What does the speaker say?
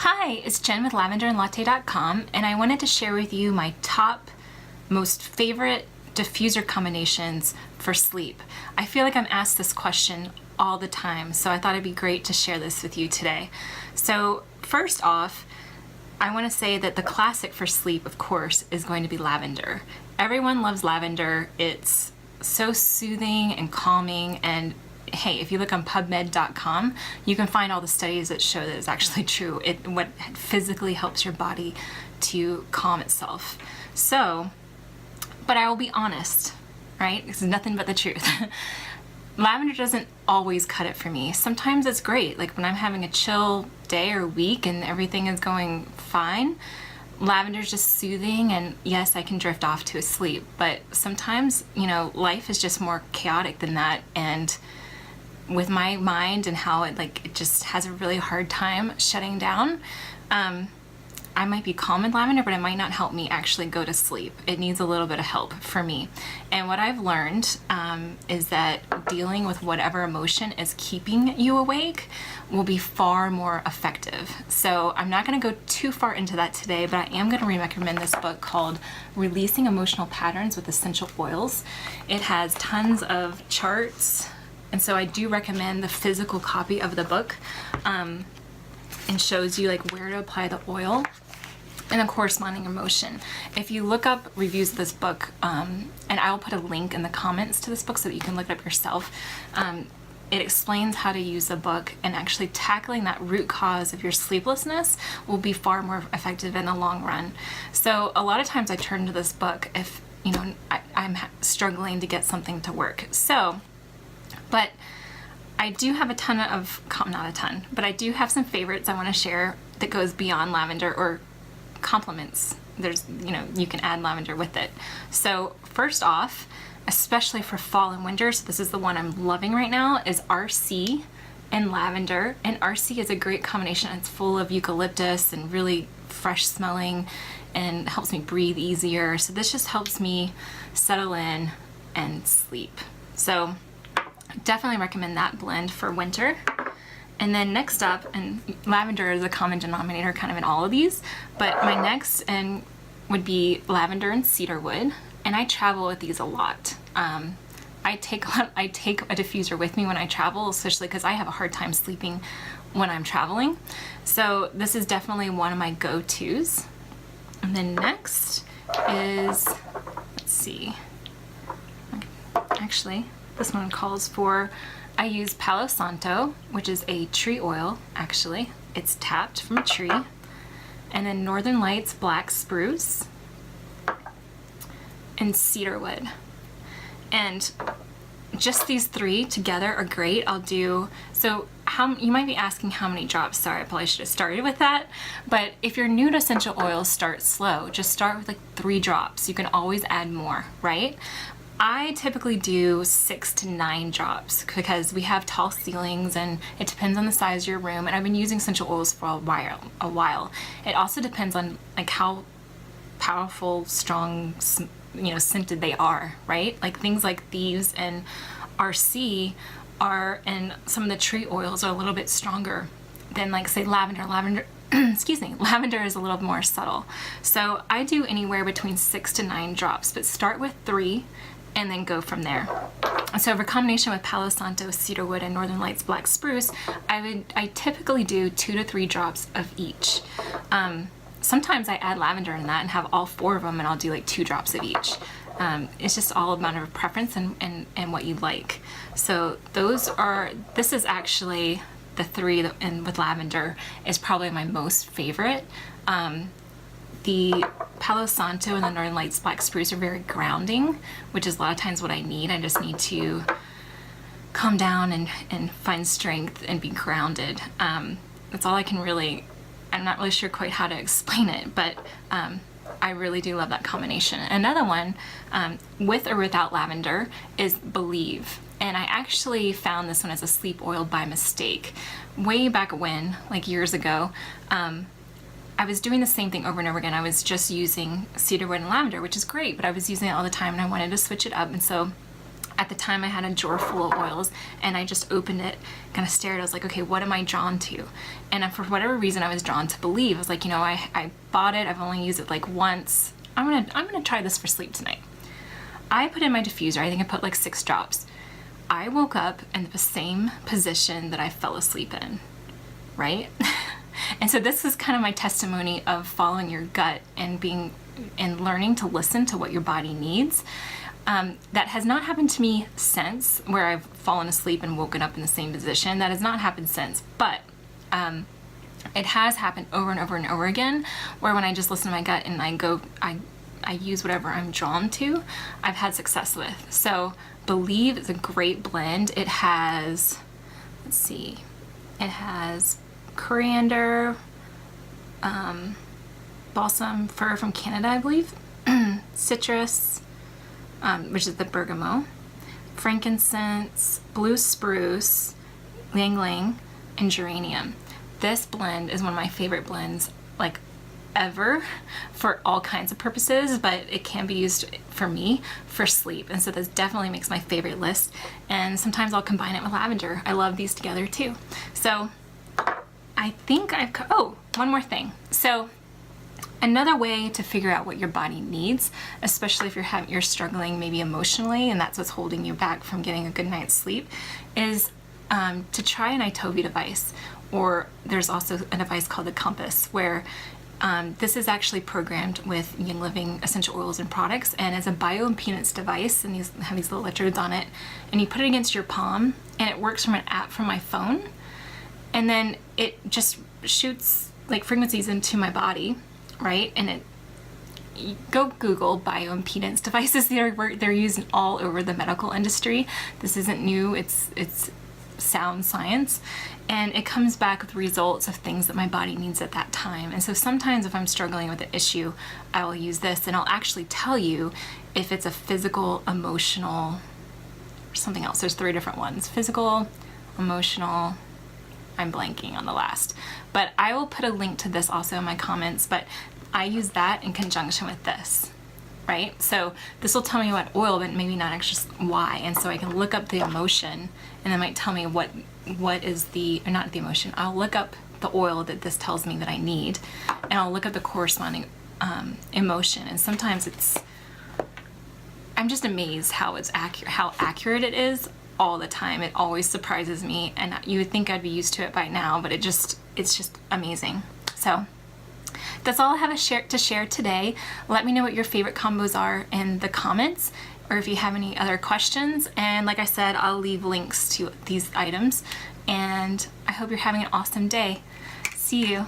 Hi, it's Jen with lavenderandlatte.com, and I wanted to share with you my top most favorite diffuser combinations for sleep. I feel like I'm asked this question all the time, so I thought it'd be great to share this with you today. So first off, I want to say that the classic for sleep, of course, is going to be lavender. Everyone loves lavender. It's so soothing and calming, and hey, if you look on PubMed.com, you can find all the studies that show that it's actually true. What physically helps your body to calm itself. So, but I will be honest, right? This is nothing but the truth. Lavender doesn't always cut it for me. Sometimes it's great, like when I'm having a chill day or week and everything is going fine, lavender's just soothing, and yes, I can drift off to a sleep, but sometimes, life is just more chaotic than that, and with my mind and how it just has a really hard time shutting down, I might be calm in lavender, but it might not help me actually go to sleep. It needs a little bit of help for me. And what I've learned is that dealing with whatever emotion is keeping you awake will be far more effective. So I'm not going to go too far into that today, but I am going to recommend this book called Releasing Emotional Patterns with Essential Oils. It has tons of charts, and so I do recommend the physical copy of the book, and shows you where to apply the oil and the corresponding emotion. If you look up reviews of this book, and I will put a link in the comments to this book so that you can look it up yourself, it explains how to use the book, and actually tackling that root cause of your sleeplessness will be far more effective in the long run. So a lot of times I turn to this book if I'm struggling to get something to work. But I do have not a ton, but I do have some favorites I want to share that goes beyond lavender, or complements. You can add lavender with it. So first off, especially for fall and winter, so this is the one I'm loving right now, is RC and lavender. And RC is a great combination. It's full of eucalyptus and really fresh smelling, and helps me breathe easier. So this just helps me settle in and sleep. So definitely recommend that blend for winter. And then next up, and lavender is a common denominator kind of in all of these, but my next would be lavender and cedarwood, and I travel with these a lot. I take a diffuser with me when I travel, especially because I have a hard time sleeping when I'm traveling. So this is definitely one of my go-tos. And then next is, let's see, actually, this one calls for, I use Palo Santo, which is a tree oil, actually. It's tapped from a tree. And then Northern Lights Black Spruce and cedarwood. And just these three together are great. You might be asking how many drops. Sorry, I probably should have started with that. But if you're new to essential oils, start slow. Just start with 3 drops. You can always add more, right? I typically do 6 to 9 drops because we have tall ceilings, and it depends on the size of your room. And I've been using essential oils for a while. It also depends on how powerful, strong, scented they are, right? Things like these and RC and some of the tree oils are a little bit stronger than say lavender. Excuse me, lavender is a little more subtle. So I do anywhere between 6 to 9 drops, but start with 3 and then go from there. So for combination with Palo Santo, cedarwood, and Northern Lights Black Spruce, I typically do 2 to 3 drops of each. Sometimes I add lavender in that and have all 4 of them, and I'll do 2 drops of each. It's just all a matter of preference and what you like. So this is actually the 3 with lavender is probably my most favorite. The Palo Santo and the Northern Lights Black Spruce are very grounding, which is a lot of times what I need. I just need to calm down and find strength and be grounded. That's all I can I'm not really sure quite how to explain it, but I really do love that combination. Another one, with or without lavender, is Believe. And I actually found this one as a sleep oil by mistake. Way back when, years ago, I was doing the same thing over and over again. I was just using cedarwood and lavender, which is great, but I was using it all the time and I wanted to switch it up. And so At the time, I had a drawer full of oils, and I just opened it, kind of stared. I was like, okay, what am I drawn to? And for whatever reason, I was drawn to Believe. I was like, I bought it. I've only used it like once. I'm gonna try this for sleep tonight. I put in my diffuser. I think I put like 6 drops. I woke up in the same position that I fell asleep in, right? And so this is kind of my testimony of following your gut and learning to listen to what your body needs. That has not happened to me since, where I've fallen asleep and woken up in the same position. That has not happened since, but it has happened over and over and over again, where when I just listen to my gut and I use whatever I'm drawn to, I've had success with. So Believe is a great blend. It has, let's see, it has coriander, balsam fir from Canada, I believe, citrus, which is the bergamot, frankincense, blue spruce, ylang ylang, and geranium. This blend is one of my favorite blends, like, ever, for all kinds of purposes, but it can be used for me for sleep, and so this definitely makes my favorite list. And sometimes I'll combine it with lavender. I love these together too. So I think one more thing. So another way to figure out what your body needs, especially if you're struggling maybe emotionally and that's what's holding you back from getting a good night's sleep, is to try an Itovi device. Or there's also a device called the Compass, where this is actually programmed with Young Living essential oils and products, and it's a bioimpedance device, and these have these little electrodes on it, and you put it against your palm, and it works from an app from my phone, and then it just shoots like frequencies into my body, right? And go Google bioimpedance devices. They're used all over the medical industry. This isn't new. It's sound science, and it comes back with results of things that my body needs at that time. And so sometimes if I'm struggling with an issue, I will use this, and I'll actually tell you if it's a physical, emotional, or something else. There's 3 different ones: physical, emotional, I'm blanking on the last, but I will put a link to this also in my comments. But I use that in conjunction with this, right? So this will tell me what oil, but maybe not actually why. And so I can look up the emotion, and it might tell me what is or not the emotion. I'll look up the oil that this tells me that I need, and I'll look up the corresponding emotion. And sometimes I'm just amazed how accurate it is all the time. It always surprises me, and you would think I'd be used to it by now, but it's just amazing. So that's all I have to share today. Let me know what your favorite combos are in the comments, or if you have any other questions. And like I said, I'll leave links to these items, and I hope you're having an awesome day. See you.